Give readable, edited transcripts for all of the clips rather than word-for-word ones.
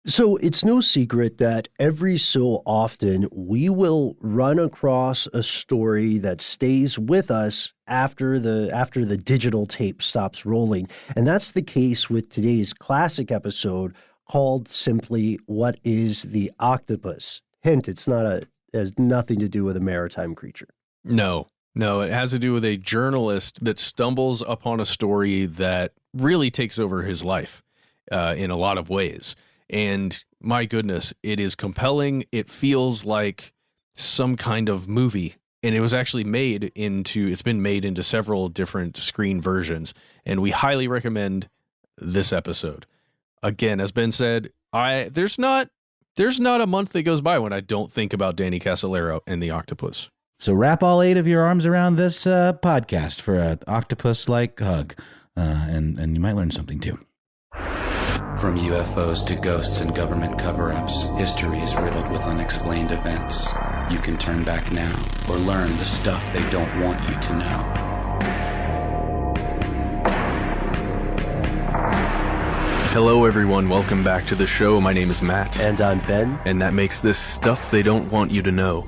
So it's no secret that every so often we will run across a story that stays with us after the digital tape stops rolling. And that's the case with today's classic episode called simply What is the Octopus? Hint, has nothing to do with a maritime creature. No, it has to do with a journalist that stumbles upon a story that really takes over his life in a lot of ways. And my goodness, it is compelling. It feels like some kind of movie. And it was actually it's been made into several different screen versions. And we highly recommend this episode. Again, as Ben said, there's not a month that goes by when I don't think about Danny Casolaro and the Octopus. So wrap all 8 of your arms around this podcast for an octopus-like hug. And you might learn something too. From UFOs to ghosts and government cover-ups, history is riddled with unexplained events. You can turn back now or learn the stuff they don't want you to know. Hello, everyone. Welcome back to the show. My name is Matt. And I'm Ben. And that makes this Stuff They Don't Want You to Know.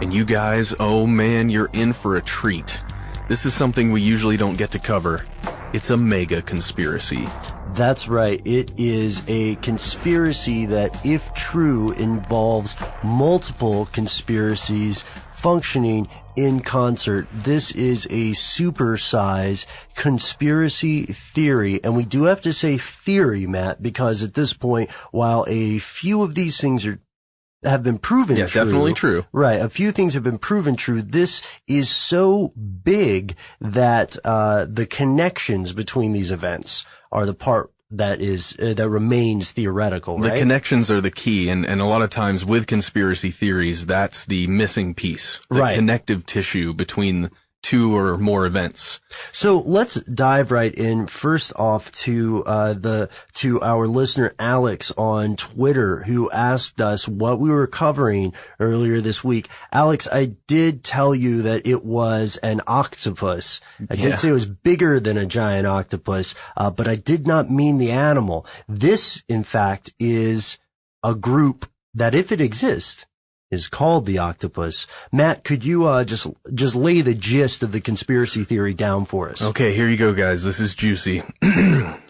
And you guys, oh man, you're in for a treat. This is something we usually don't get to cover. It's a mega conspiracy. That's right. It is a conspiracy that, if true, involves multiple conspiracies functioning in concert. This is a supersize conspiracy theory. And we do have to say theory, Matt, because at this point, while a few of these things have been proven true. Yeah, definitely true. Right. A few things have been proven true. This is so big that the connections between these events are the part that remains theoretical, right? The connections are the key, and a lot of times with conspiracy theories, that's the missing piece. The connective tissue between two or more events. So let's dive right in. First off to our listener Alex on Twitter, who asked us what we were covering earlier this week. Alex, I did tell you that it was an octopus. I did say it was bigger than a giant octopus, but I did not mean the animal. This, in fact, is a group that, if it exists, is called the Octopus. Matt, could you just lay the gist of the conspiracy theory down for us? Okay, here you go, guys. This is juicy.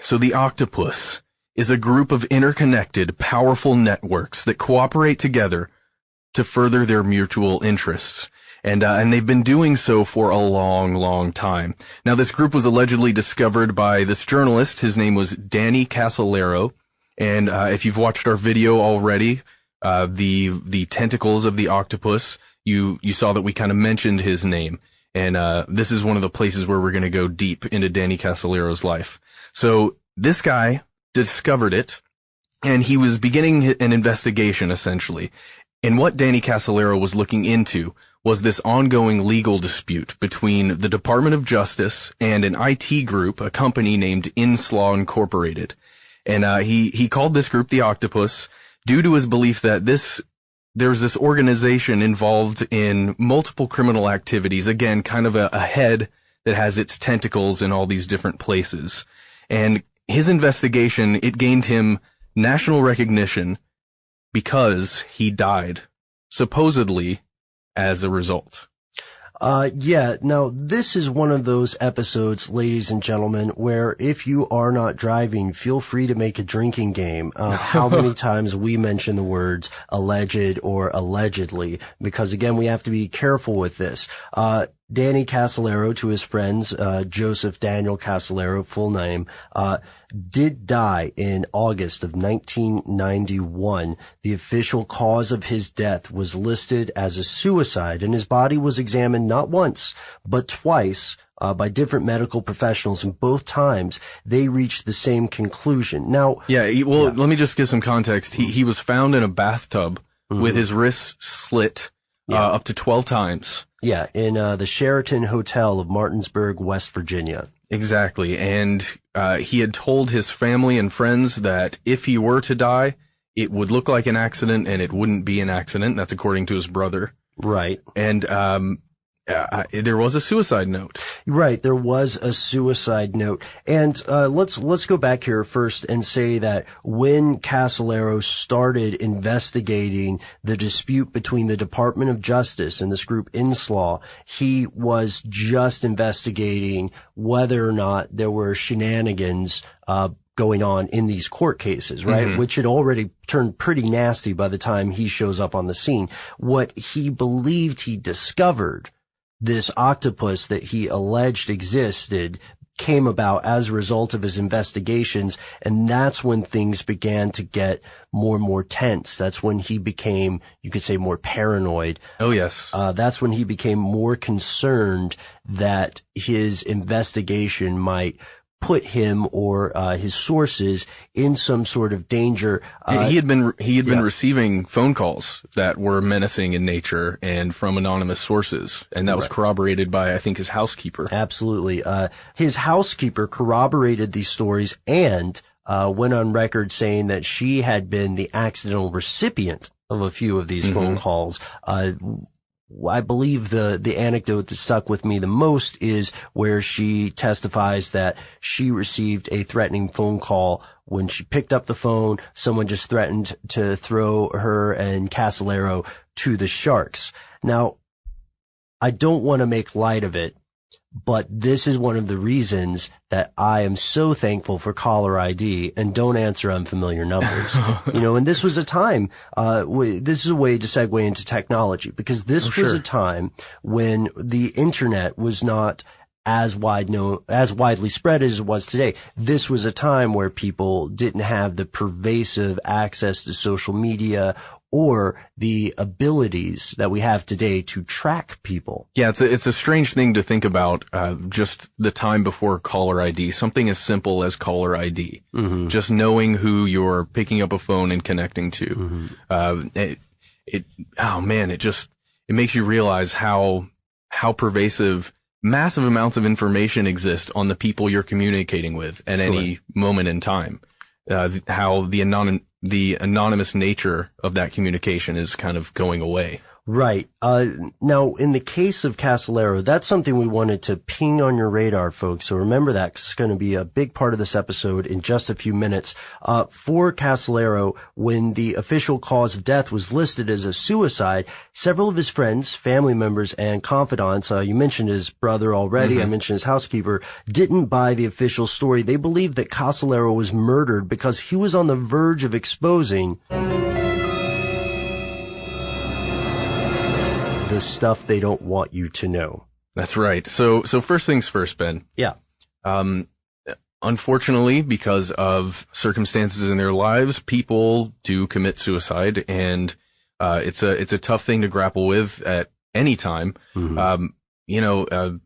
So the Octopus is a group of interconnected, powerful networks that cooperate together to further their mutual interests. And they've been doing so for a long, long time. Now, this group was allegedly discovered by this journalist. His name was Danny Casolaro. And if you've watched our video already, the tentacles of the octopus, you saw that we kind of mentioned his name. And this is one of the places where we're going to go deep into Danny Casolaro's life. So this guy discovered it, and he was beginning an investigation, essentially. And what Danny Casolaro was looking into was this ongoing legal dispute between the Department of Justice and an IT group, a company named Inslaw Incorporated. And he called this group the Octopus due to his belief that there's this organization involved in multiple criminal activities, again, kind of a head that has its tentacles in all these different places. And his investigation, it gained him national recognition because he died, supposedly, as a result. Now this is one of those episodes, ladies and gentlemen, where if you are not driving, feel free to make a drinking game of how many times we mention the words alleged or allegedly, because again, we have to be careful with this. Danny Casolaro, to his friends, Joseph Daniel Casolaro, full name, did die in August of 1991. The official cause of his death was listed as a suicide, and his body was examined not once, but twice, by different medical professionals, and both times they reached the same conclusion. Now, let me just give some context. He was found in a bathtub with his wrists slit, up to 12 times. Yeah, in the Sheraton Hotel of Martinsburg, West Virginia. Exactly, and he had told his family and friends that if he were to die, it would look like an accident and it wouldn't be an accident. That's according to his brother. Right. And There was a suicide note. Right, there was a suicide note. And let's go back here first and say that when Casellaro started investigating the dispute between the Department of Justice and this group Inslaw, he was just investigating whether or not there were shenanigans going on in these court cases, right? Mm-hmm. Which had already turned pretty nasty by the time he shows up on the scene. What he believed he discovered, this octopus that he alleged existed, came about as a result of his investigations, and that's when things began to get more and more tense. That's when he became, you could say, more paranoid. Oh, yes. That's when he became more concerned that his investigation might put him or his sources in some sort of danger. He had been receiving phone calls that were menacing in nature and from anonymous sources, and that was corroborated by, I think, his housekeeper. Absolutely. His housekeeper corroborated these stories and went on record saying that she had been the accidental recipient of a few of these phone calls. I believe the anecdote that stuck with me the most is where she testifies that she received a threatening phone call. When she picked up the phone, someone just threatened to throw her and Casellaro to the sharks. Now, I don't want to make light of it, but this is one of the reasons that I am so thankful for caller ID and don't answer unfamiliar numbers. And this was a time, this is a way to segue into technology, because this was a time when the internet was not as widely spread as it was today. This was a time where people didn't have the pervasive access to social media or the abilities that we have today to track people. Yeah, it's a strange thing to think about, just the time before caller ID, something as simple as caller ID. Mm-hmm. Just knowing who you're picking up a phone and connecting to. Mm-hmm. It makes you realize how pervasive massive amounts of information exist on the people you're communicating with at any moment in time. How the anonymous nature of that communication is kind of going away. Right. Now, in the case of Casellaro, that's something we wanted to ping on your radar, folks. So remember that, 'cause it's going to be a big part of this episode in just a few minutes. For Casellaro, when the official cause of death was listed as a suicide, several of his friends, family members, and confidants, you mentioned his brother already, I mentioned his housekeeper, didn't buy the official story. They believed that Casellaro was murdered because he was on the verge of exposing the stuff they don't want you to know. That's right. So first things first, Ben. Yeah. Unfortunately, because of circumstances in their lives, people do commit suicide, and it's a tough thing to grapple with at any time. Mm-hmm.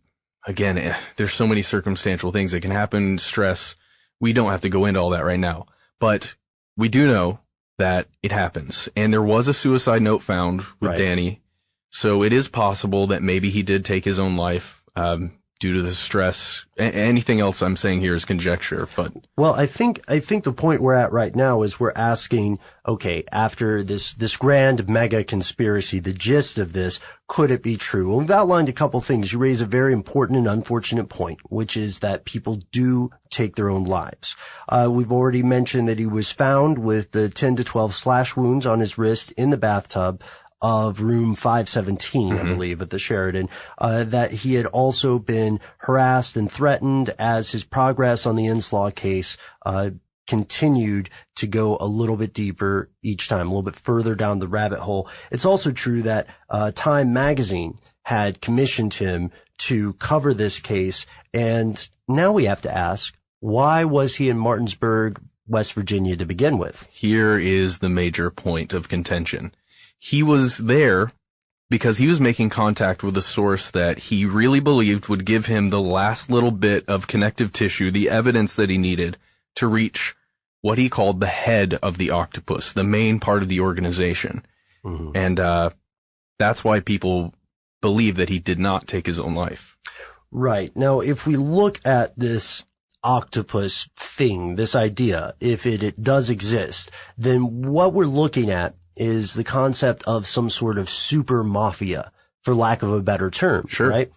Again, there's so many circumstantial things that can happen, stress. We don't have to go into all that right now, but we do know that it happens. And there was a suicide note found with Danny. So it is possible that maybe he did take his own life due to the stress. Anything else I'm saying here is conjecture, but well, I think the point we're at right now is we're asking, okay, after this grand mega conspiracy, the gist of this, could it be true? Well, we've outlined a couple things. You raise a very important and unfortunate point, which is that people do take their own lives. We've already mentioned that he was found with the 10 to 12 slash wounds on his wrist in the bathtub of room 517, I believe, at the Sheridan, that he had also been harassed and threatened as his progress on the Inslaw case continued to go a little bit deeper each time, a little bit further down the rabbit hole. It's also true that Time magazine had commissioned him to cover this case, and now we have to ask, why was he in Martinsburg, West Virginia to begin with? Here is the major point of contention. He was there because he was making contact with a source that he really believed would give him the last little bit of connective tissue, the evidence that he needed to reach what he called the head of the octopus, the main part of the organization. Mm-hmm. And that's why people believe that he did not take his own life. Right. Now, if we look at this octopus thing, this idea, if it does exist, then what we're looking at is the concept of some sort of super mafia for lack of a better term. Sure. Right?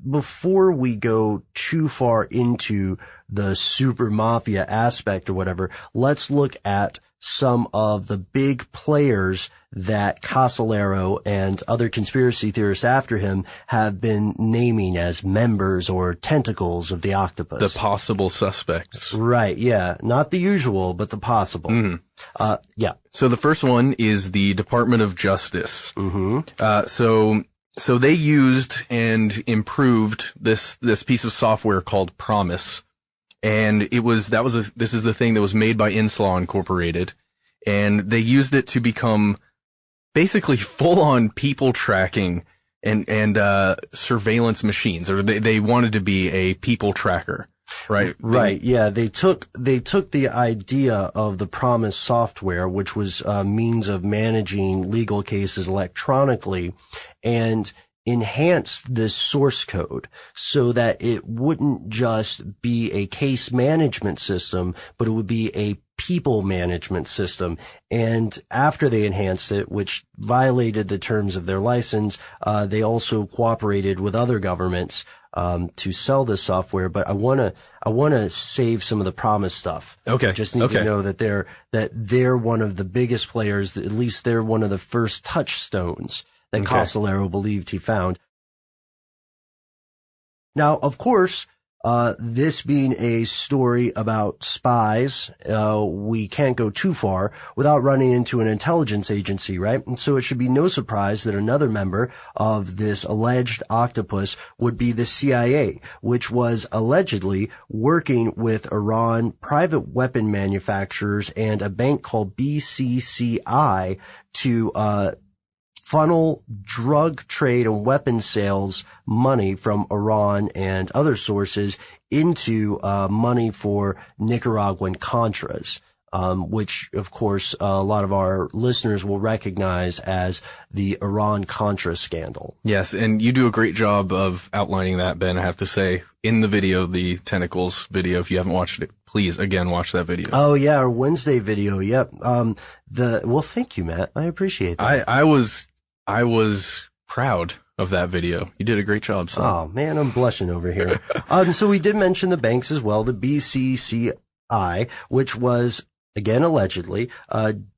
Before we go too far into the super mafia aspect or whatever, let's look at some of the big players that Casellaro and other conspiracy theorists after him have been naming as members or tentacles of the octopus. The possible suspects. Right, yeah. Not the usual, but the possible. Mm-hmm. Yeah. So the first one is the Department of Justice. Mm-hmm. So they used and improved this piece of software called Promise. And this is the thing that was made by Inslaw Incorporated. And they used it to become basically full on people tracking and surveillance machines, or they wanted to be a people tracker. Right. Right. Yeah. They took the idea of the Promise software, which was a means of managing legal cases electronically, and enhanced this source code so that it wouldn't just be a case management system, but it would be a people management system. And after they enhanced it, which violated the terms of their license, they also cooperated with other governments to sell this software. But I wanna save some of the Promise stuff. Okay. Just need to know that they're one of the biggest players. At least they're one of the first touchstones that Casellaro believed he found. Now, of course, this being a story about spies, we can't go too far without running into an intelligence agency, right? And so it should be no surprise that another member of this alleged octopus would be the CIA, which was allegedly working with Iran, private weapon manufacturers, and a bank called BCCI to funnel drug trade and weapons sales money from Iran and other sources into money for Nicaraguan Contras, which, of course, a lot of our listeners will recognize as the Iran-Contra scandal. Yes, and you do a great job of outlining that, Ben, I have to say. In the video, the Tentacles video, if you haven't watched it, please, again, watch that video. Oh, yeah, our Wednesday video, yep. Well, thank you, Matt. I appreciate that. I was proud of that video. You did a great job, son. Oh, man, I'm blushing over here. So we did mention the banks as well, the BCCI, which was, again, allegedly,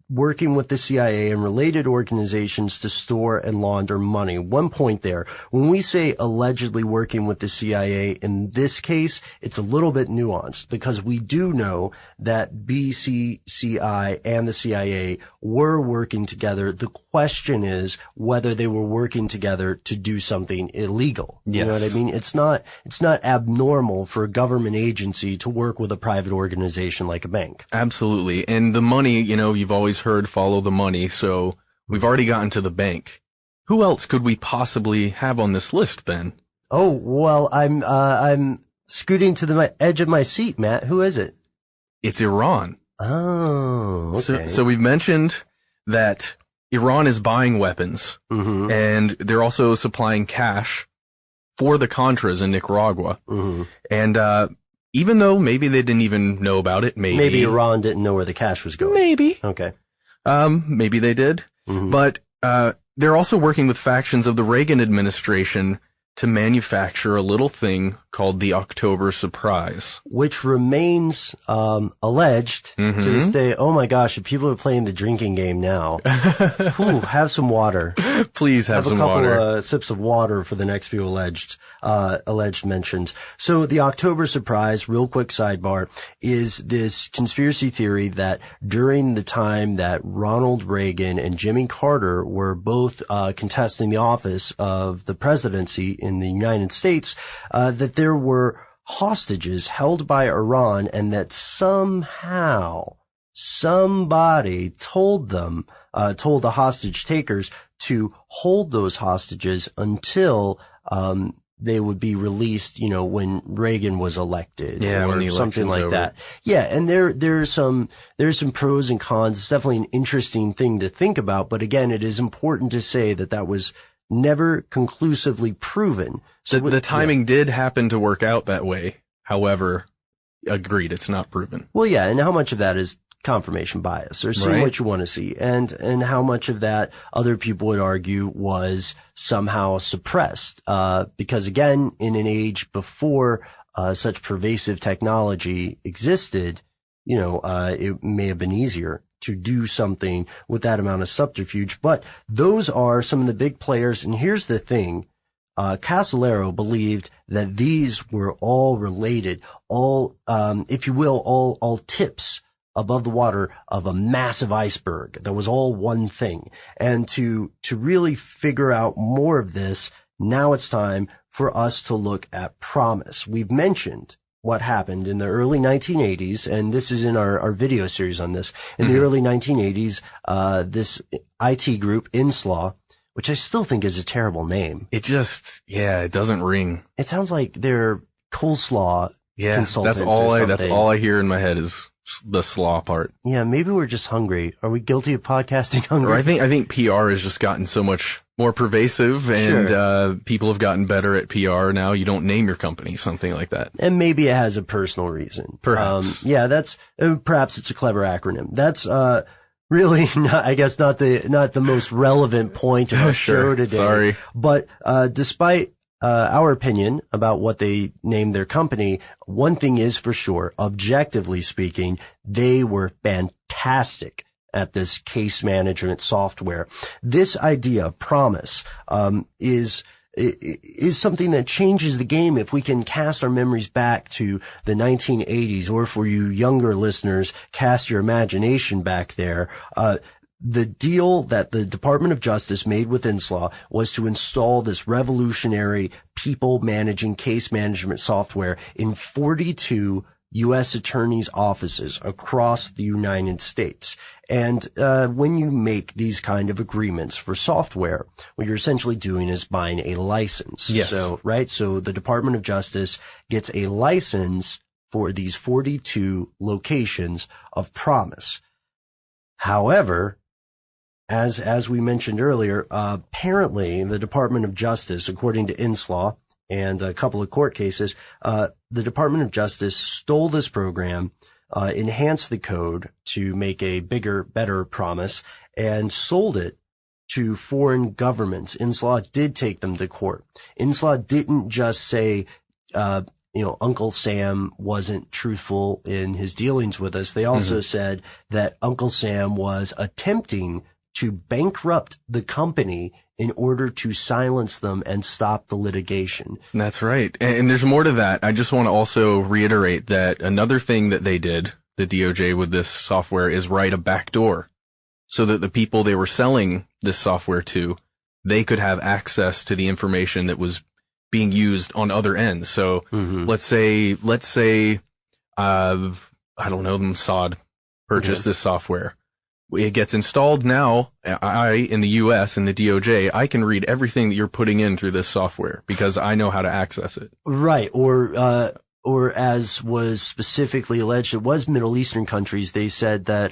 working with the CIA and related organizations to store and launder money. One point there, when we say allegedly working with the CIA, in this case, it's a little bit nuanced because we do know that BCCI and the CIA were working together. The question is whether they were working together to do something illegal. Yes. You know what I mean? It's not abnormal for a government agency to work with a private organization like a bank. Absolutely. And the money, you've always heard follow the money, so we've already gotten to the bank. Who else could we possibly have on this list, Ben? Oh, well, I'm scooting to the edge of my seat, Matt. Who is it? It's Iran. Oh, okay. So we've mentioned that Iran is buying weapons, and they're also supplying cash for the Contras in Nicaragua. And even though maybe they didn't even know about it, maybe Iran didn't know where the cash was going. Maybe. Okay. Maybe they did. But they're also working with factions of the Reagan administration to manufacture a little thing called the October surprise. Which remains alleged to this day. Oh my gosh, if people are playing the drinking game now, have some water. Please have some water. Have a couple sips of water for the next few alleged mentions. So the October surprise, real quick sidebar, is this conspiracy theory that during the time that Ronald Reagan and Jimmy Carter were both contesting the office of the presidency in the United States, that there were hostages held by Iran and that somehow somebody told the hostage takers to hold those hostages until they would be released, when Reagan was elected, or something like that. Yeah, and there's some pros and cons. It's definitely an interesting thing to think about, but again, it is important to say that was never conclusively proven. So the timing did happen to work out that way. However, agreed, it's not proven. Well, yeah, and how much of that is confirmation bias or seeing what you want to see, and how much of that other people would argue was somehow suppressed. Because again, in an age before such pervasive technology existed, it may have been easier to do something with that amount of subterfuge. But those are some of the big players. And here's the thing. Casellaro believed that these were all related, all, if you will, all tips above the water of a massive iceberg that was all one thing. And to really figure out more of this, now it's time for us to look at PROMIS. We've mentioned what happened in the early 1980s, and this is in our video series on this. In the early 1980s, this IT group, inslaw, which I still think is a terrible name. It doesn't ring. It sounds like they're coleslaw consultants. That's all I hear in my head is the slaw part. Yeah, maybe we're just hungry. Are we guilty of podcasting hungry? Or I think PR has just gotten so much more pervasive, and people have gotten better at PR now. You don't name your company something like that. And maybe it has a personal reason. Perhaps. Perhaps it's a clever acronym. That's really not the most relevant point of our show today. Sorry. But despite our opinion about what they named their company, one thing is for sure, objectively speaking, they were fantastic at this case management software. This idea, PROMIS, is something that changes the game if we can cast our memories back to the 1980s, or for you younger listeners, cast your imagination back there. The deal that the Department of Justice made with inslaw was to install this revolutionary people managing case management software in 42 U.S. attorneys' offices across the United States. And when you make these kind of agreements for software, what you're essentially doing is buying a license. Yes. So the Department of Justice gets a license for these 42 locations of PROMIS. However, as we mentioned earlier, apparently the Department of Justice, according to inslaw and a couple of court cases, the Department of Justice stole this program, enhanced the code to make a bigger, better PROMIS, and sold it to foreign governments. Inslaw did take them to court. Inslaw didn't just say, Uncle Sam wasn't truthful in his dealings with us. They also said that Uncle Sam was attempting to bankrupt the company in order to silence them and stop the litigation. That's right. And there's more to that. I just want to also reiterate that another thing that they did, the DOJ, with this software is write a backdoor so that the people they were selling this software to, they could have access to the information that was being used on other ends. So let's say, I don't know, Mossad purchased this software. It gets installed now. In the U.S. and the DOJ, I can read everything that you're putting in through this software because I know how to access it. Right. Or as was specifically alleged, it was Middle Eastern countries. They said that,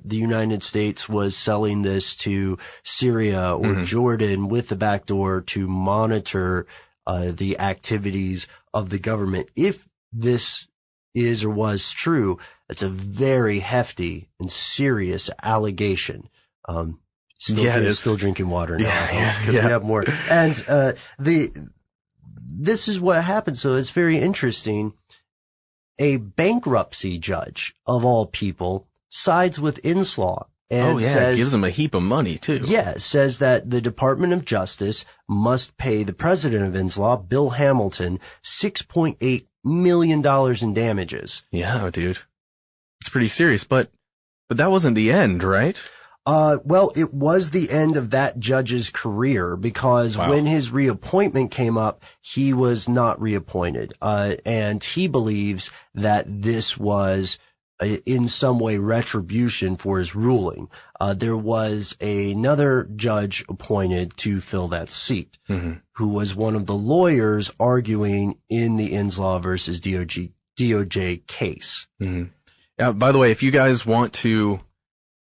the United States was selling this to Syria or Jordan with the backdoor to monitor, the activities of the government. If this is or was true, it's a very hefty and serious allegation. Still drinking water now because we have more. And this is what happened. So it's very interesting. A bankruptcy judge of all people sides with inslaw and says, gives them a heap of money too. Yeah, says that the Department of Justice must pay the president of inslaw, Bill Hamilton, $6.8 million in damages. Yeah, dude. It's pretty serious, but that wasn't the end, right? Well, it was the end of that judge's career because when his reappointment came up, he was not reappointed. And he believes that this was in some way retribution for his ruling. There was another judge appointed to fill that seat, who was one of the lawyers arguing in the inslaw versus DOJ case. By the way, if you guys want to,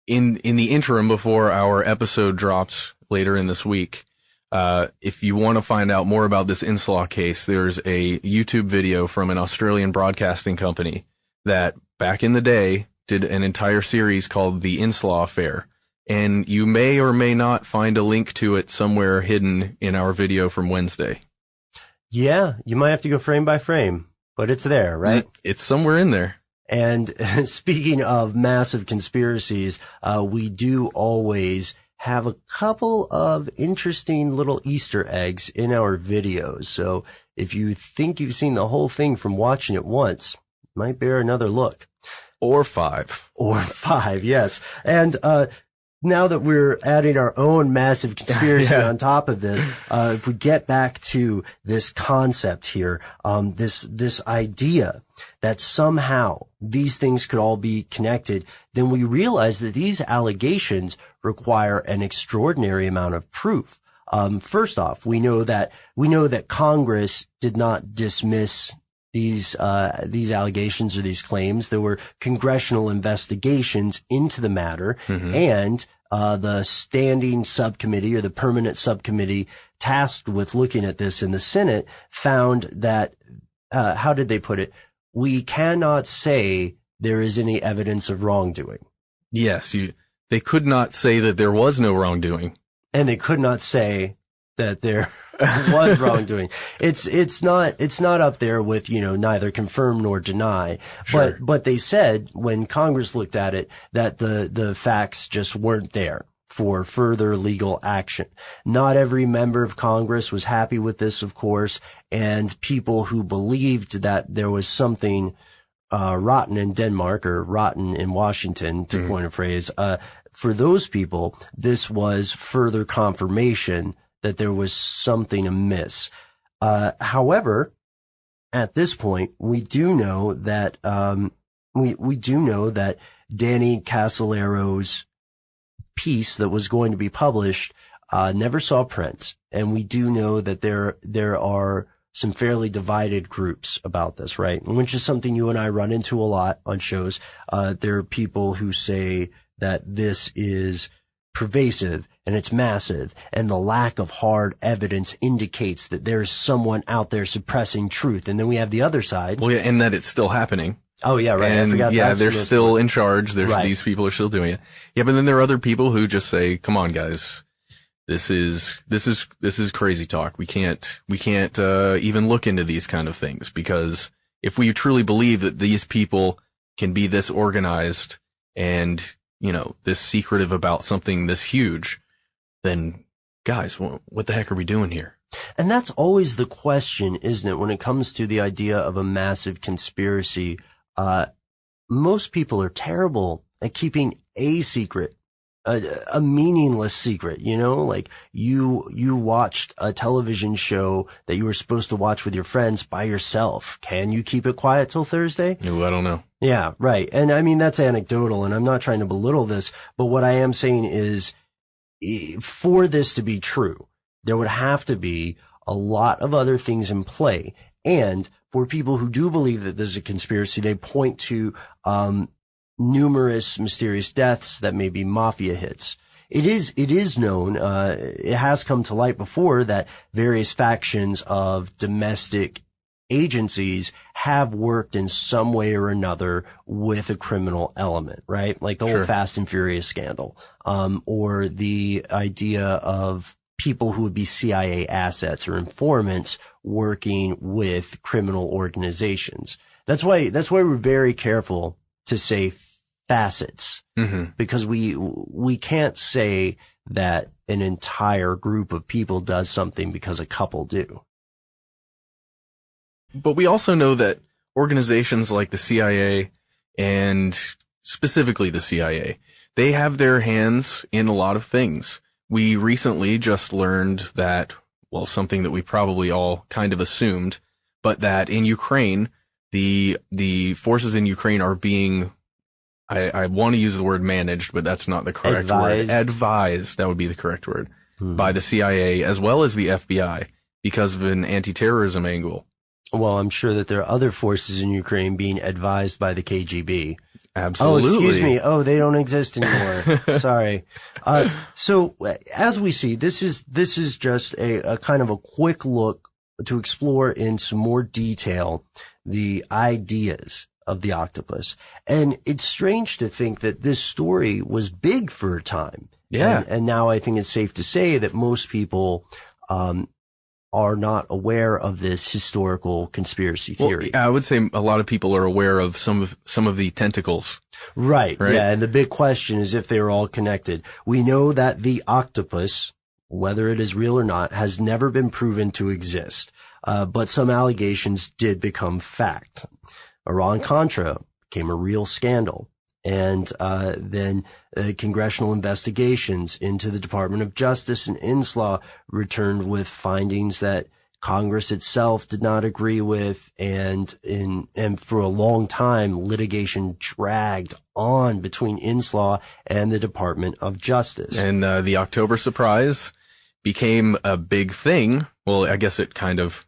in the interim before our episode drops later in this week, if you want to find out more about this inslaw case, there's a YouTube video from an Australian broadcasting company that back in the day, did an entire series called The Inslaw Affair. And you may or may not find a link to it somewhere hidden in our video from Wednesday. Yeah, you might have to go frame by frame, but it's there, right? It's somewhere in there. And speaking of massive conspiracies, we do always have a couple of interesting little Easter eggs in our videos. So if you think you've seen the whole thing from watching it once, it might bear another look. Or 5. Or 5, yes. And now that we're adding our own massive conspiracy on top of this, if we get back to this concept here, this idea that somehow these things could all be connected, then we realize that these allegations require an extraordinary amount of proof. First off, we know that Congress did not dismiss these allegations or these claims. There were congressional investigations into the matter, and the standing subcommittee or the permanent subcommittee tasked with looking at this in the Senate found that, how did they put it? We cannot say there is any evidence of wrongdoing. Yes, they could not say that there was no wrongdoing. And they could not say that there was wrongdoing. It's not up there with, neither confirm nor deny. Sure. But they said when Congress looked at it that the facts just weren't there for further legal action. Not every member of Congress was happy with this, of course, and people who believed that there was something rotten in Denmark or rotten in Washington, to coin a phrase, for those people, this was further confirmation that there was something amiss. However, at this point, we do know that Danny Casolaro's piece that was going to be published never saw print, and we do know that there are some fairly divided groups about this, right? Which is something you and I run into a lot on shows. There are people who say that this is pervasive and it's massive, and the lack of hard evidence indicates that there's someone out there suppressing truth. And then we have the other side. Well, yeah, and that it's still happening. Oh, yeah, right. And I forgot yeah, that's they're still in charge. Right. These people are still doing it. Yeah, but then there are other people who just say, come on, guys. This is crazy talk. We can't even look into these kind of things, because if we truly believe that these people can be this organized and, this secretive about something this huge, then guys, what the heck are we doing here? And that's always the question, isn't it? When it comes to the idea of a massive conspiracy, most people are terrible at keeping a secret. A meaningless secret, like you watched a television show that you were supposed to watch with your friends by yourself. Can you keep it quiet till Thursday? Ooh, I don't know. Yeah, right. And I mean, that's anecdotal, and I'm not trying to belittle this, but what I am saying is, for this to be true, there would have to be a lot of other things in play. And for people who do believe that there's a conspiracy, they point to, numerous mysterious deaths that may be mafia hits. It is known, it has come to light before that various factions of domestic agencies have worked in some way or another with a criminal element, right? Like the whole Fast and Furious scandal, or the idea of people who would be CIA assets or informants working with criminal organizations. That's why we're very careful to say facets, because we can't say that an entire group of people does something because a couple do. But we also know that organizations like the CIA, and specifically the CIA, they have their hands in a lot of things. We recently just learned that, well, something that we probably all kind of assumed, but that in Ukraine, the forces in Ukraine are being, I want to use the word managed, but that's not the correct word. Advised, that would be the correct word, by the CIA as well as the FBI because of an anti-terrorism angle. Well, I'm sure that there are other forces in Ukraine being advised by the KGB. Absolutely. Oh, excuse me. Oh, they don't exist anymore. Sorry. So as we see, this is just a kind of a quick look to explore in some more detail the ideas of the octopus. And it's strange to think that this story was big for a time. Yeah. And now I think it's safe to say that most people, are not aware of this historical conspiracy theory. Well, I would say a lot of people are aware of some of the tentacles. Right. Yeah. And the big question is if they are all connected. We know that the octopus, whether it is real or not, has never been proven to exist. But some allegations did become fact. Iran-contra became a real scandal. And then congressional investigations into the Department of Justice and inslaw returned with findings that Congress itself did not agree with, and for a long time litigation dragged on between inslaw and the Department of Justice. And the October surprise became a big thing. Well, I guess it kind of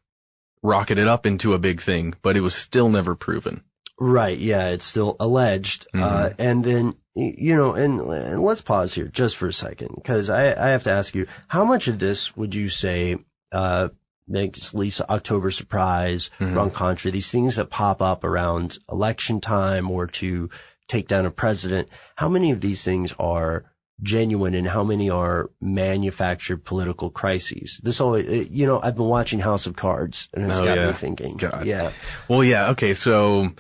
rocketed up into a big thing, but it was still never proven. Right. Yeah. It's still alleged. And then, and let's pause here just for a second, because I have to ask you, how much of this would you say, makes Lisa October surprise, Iran-contra, these things that pop up around election time or to take down a president? How many of these things are genuine and how many are manufactured political crises? This always, I've been watching House of Cards and it's got me thinking. God. Yeah. Well, yeah. Okay. So,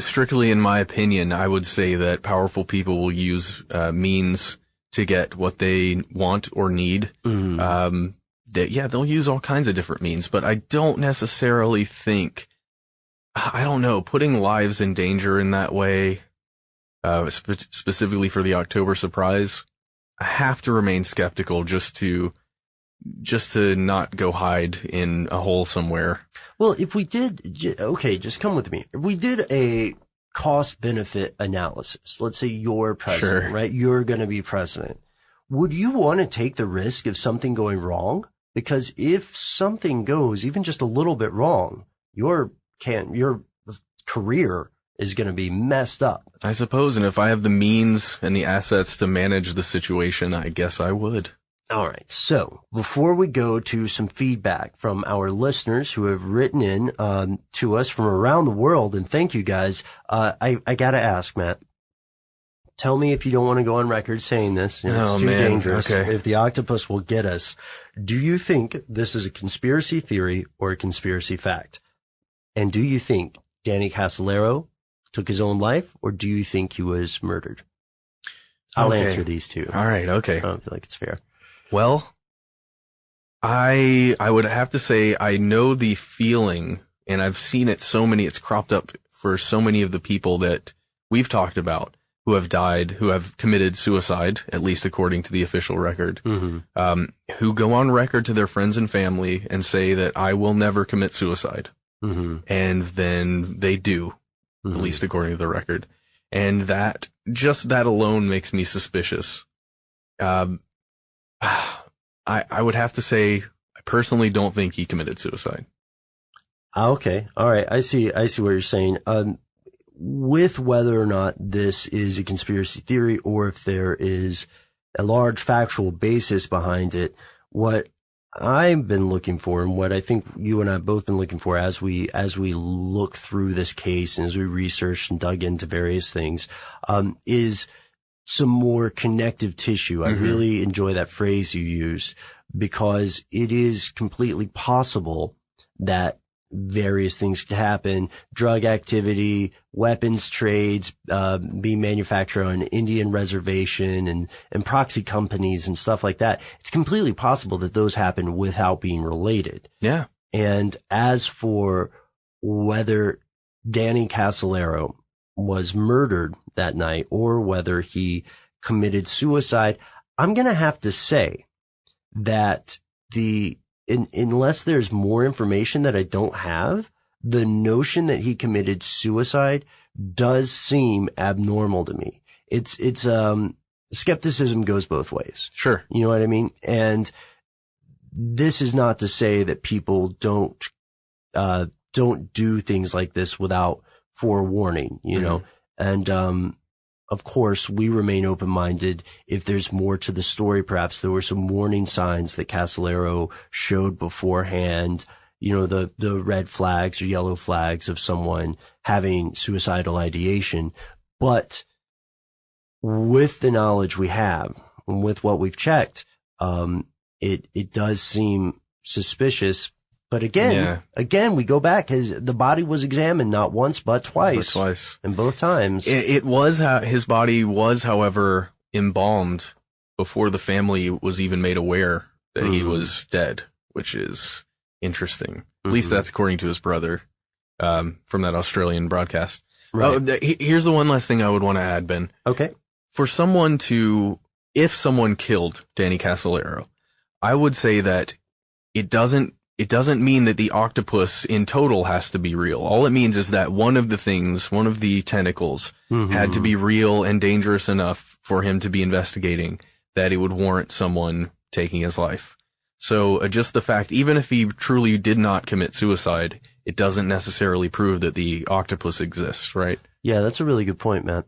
strictly in my opinion, I would say that powerful people will use means to get what they want or need. They'll use all kinds of different means, but I don't necessarily think, putting lives in danger in that way, specifically for the October surprise, I have to remain skeptical just to not go hide in a hole somewhere. Well, if we did, just come with me. If we did a cost-benefit analysis, let's say you're president, right? You're going to be president. Would you want to take the risk of something going wrong? Because if something goes even just a little bit wrong, your career is going to be messed up. I suppose, and if I have the means and the assets to manage the situation, I guess I would. All right. So before we go to some feedback from our listeners who have written in to us from around the world, and thank you guys, I got to ask, Matt, tell me if you don't want to go on record saying this. It's too dangerous. Okay. If the octopus will get us, do you think this is a conspiracy theory or a conspiracy fact? And do you think Danny Casolaro took his own life, or do you think he was murdered? I'll answer these two. All right. Okay. I don't feel like it's fair. Well, I would have to say I know the feeling, and I've seen it it's cropped up for so many of the people that we've talked about who have died, who have committed suicide, at least according to the official record, who go on record to their friends and family and say that I will never commit suicide. And then they do, at least according to the record. And that alone makes me suspicious. I would have to say I personally don't think he committed suicide. Okay. All right. I see what you're saying. With whether or not this is a conspiracy theory or if there is a large factual basis behind it, what I've been looking for and what I think you and I have both been looking for as we look through this case and as we researched and dug into various things, is some more connective tissue. I really enjoy that phrase you use because it is completely possible that various things could happen. Drug activity, weapons trades, being manufactured on an Indian reservation and proxy companies and stuff like that. It's completely possible that those happen without being related. Yeah. And as for whether Danny Casolaro was murdered that night or whether he committed suicide, I'm going to have to say that unless there's more information that I don't have, the notion that he committed suicide does seem abnormal to me. It's skepticism goes both ways. Sure. You know what I mean? And this is not to say that people don't do things like this without forewarning, you know? And, of course, we remain open-minded. If there's more to the story, perhaps there were some warning signs that Casolaro showed beforehand. the red flags or yellow flags of someone having suicidal ideation. But with the knowledge we have, with what we've checked, it does seem suspicious. But again, we go back. The body was examined not once, but twice. And both times. His body was, however, embalmed before the family was even made aware that he was dead, which is interesting. At least that's according to his brother, from that Australian broadcast. Right. Here's the one last thing I would want to add, Ben. Okay. If someone killed Danny Casolaro, I would say that it doesn't mean that the octopus in total has to be real. All it means is that one of the tentacles had to be real and dangerous enough for him to be investigating that it would warrant someone taking his life. So just the fact, even if he truly did not commit suicide, it doesn't necessarily prove that the octopus exists, right? Yeah, that's a really good point, Matt.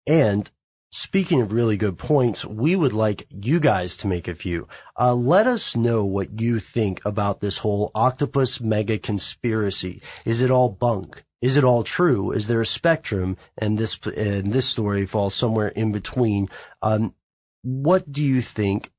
And speaking of really good points, we would like you guys to make a few. Let us know what you think about this whole octopus mega conspiracy. Is it all bunk? Is it all true? Is there a spectrum? And this story falls somewhere in between. What do you think,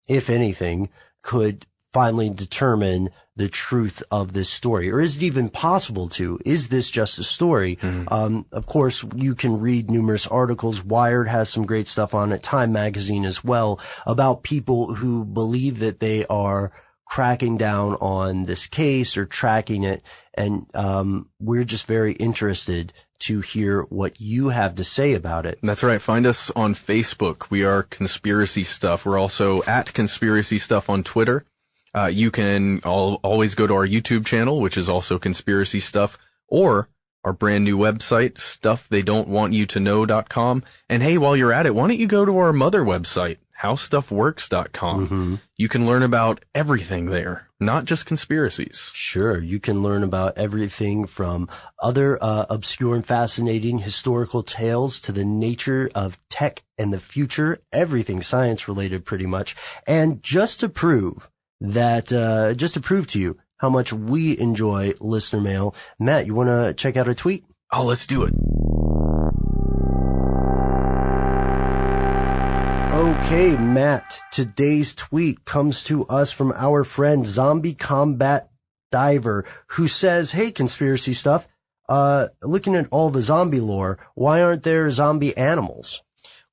if anything, could finally determine the truth of this story? Or is it even possible to? Is this just a story? Of course, you can read numerous articles. Wired has some great stuff on it. Time magazine as well, about people who believe that they are cracking down on this case or tracking it. And we're just very interested to hear what you have to say about it. That's right. Find us on Facebook. We are Conspiracy Stuff. We're also at Conspiracy Stuff on Twitter. You can always go to our YouTube channel, which is also Conspiracy Stuff, or our brand new website, stufftheydon'twantyoutoKnow.com. And hey, while you're at it, why don't you go to our mother website, howstuffworks.com. You can learn about everything there, not just conspiracies. Sure. You can learn about everything from other obscure and fascinating historical tales to the nature of tech and the future, everything science related pretty much. And just to prove to you how much we enjoy listener mail, Matt, you want to check out a tweet? Oh, let's do it. Okay, Matt, today's tweet comes to us from our friend Zombie Combat Diver, who says, hey, Conspiracy Stuff, looking at all the zombie lore, why aren't there zombie animals?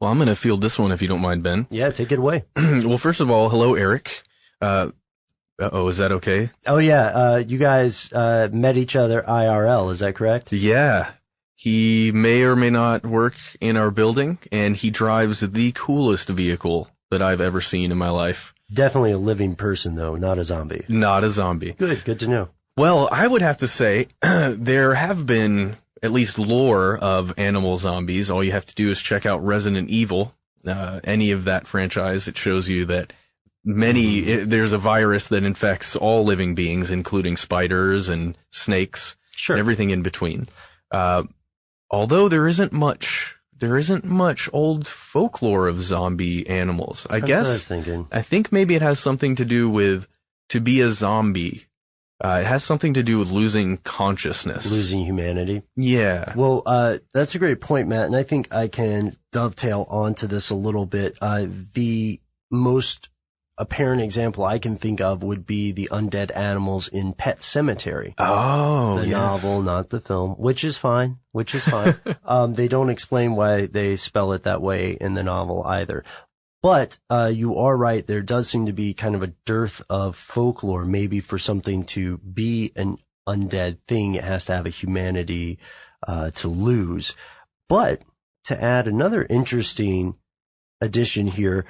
Well, I'm going to field this one if you don't mind, Ben. Yeah, take it away. Well, first of all, hello, Eric. Is that okay? Oh, yeah. You guys met each other IRL, is that correct? Yeah. He may or may not work in our building, and he drives the coolest vehicle that I've ever seen in my life. Definitely a living person, though, not a zombie. Not a zombie. Good to know. Well, I would have to say there have been at least lore of animal zombies. All you have to do is check out Resident Evil, any of that franchise. It shows you that there's a virus that infects all living beings, including spiders and snakes, and everything in between. Although there isn't much old folklore of zombie animals. That's what I was thinking. I think maybe it has something to do with, to be a zombie, it has something to do with losing consciousness. Losing humanity. Yeah. Well, that's a great point, Matt, and I think I can dovetail onto this a little bit. The most apparent example I can think of would be the undead animals in Pet Sematary. Oh, the novel, not the film, which is fine. They don't explain why they spell it that way in the novel either. But you are right. There does seem to be kind of a dearth of folklore. Maybe for something to be an undead thing, it has to have a humanity to lose. But to add another interesting addition here,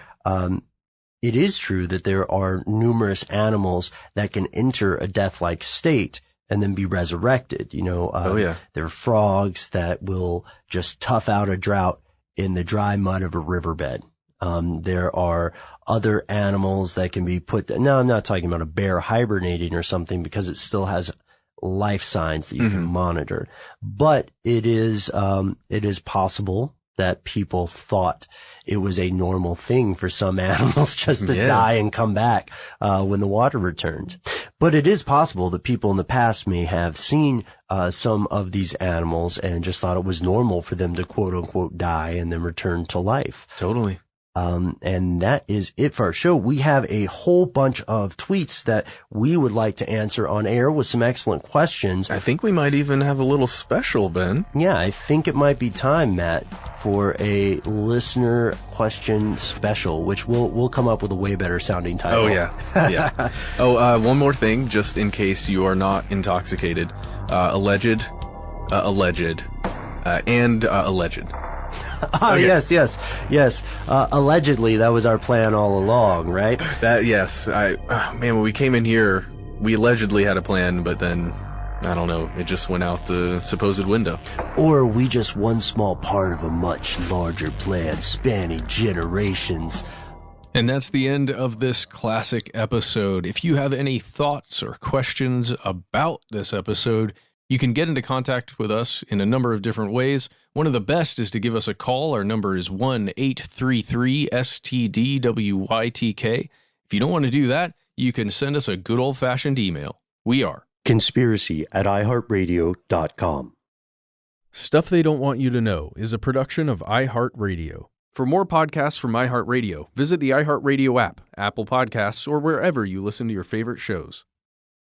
it is true that there are numerous animals that can enter a death-like state and then be resurrected. There are frogs that will just tough out a drought in the dry mud of a riverbed. There are other animals that can be no, I'm not talking about a bear hibernating or something, because it still has life signs that you can monitor. But it is possible that people thought it was a normal thing for some animals just to die and come back when the water returned. But it is possible that people in the past may have seen some of these animals and just thought it was normal for them to quote unquote die and then return to life. Totally. And that is it for our show. We have a whole bunch of tweets that we would like to answer on air with some excellent questions. I think we might even have a little special, Ben. Yeah, I think it might be time, Matt, for a listener question special, which we'll come up with a way better sounding title. Oh, yeah. Yeah. One more thing, just in case you are not intoxicated. Alleged. Okay. Yes. Allegedly, that was our plan all along, right? Yes. When we came in here, we allegedly had a plan, but then, I don't know, it just went out the supposed window. Or we just one small part of a much larger plan spanning generations. And that's the end of this classic episode. If you have any thoughts or questions about this episode, you can get into contact with us in a number of different ways. One of the best is to give us a call. Our number is 1-833-STDWYTK. If you don't want to do that, you can send us a good old-fashioned email. We are conspiracy@iHeartRadio.com. Stuff They Don't Want You to Know is a production of iHeartRadio. For more podcasts from iHeartRadio, visit the iHeartRadio app, Apple Podcasts, or wherever you listen to your favorite shows.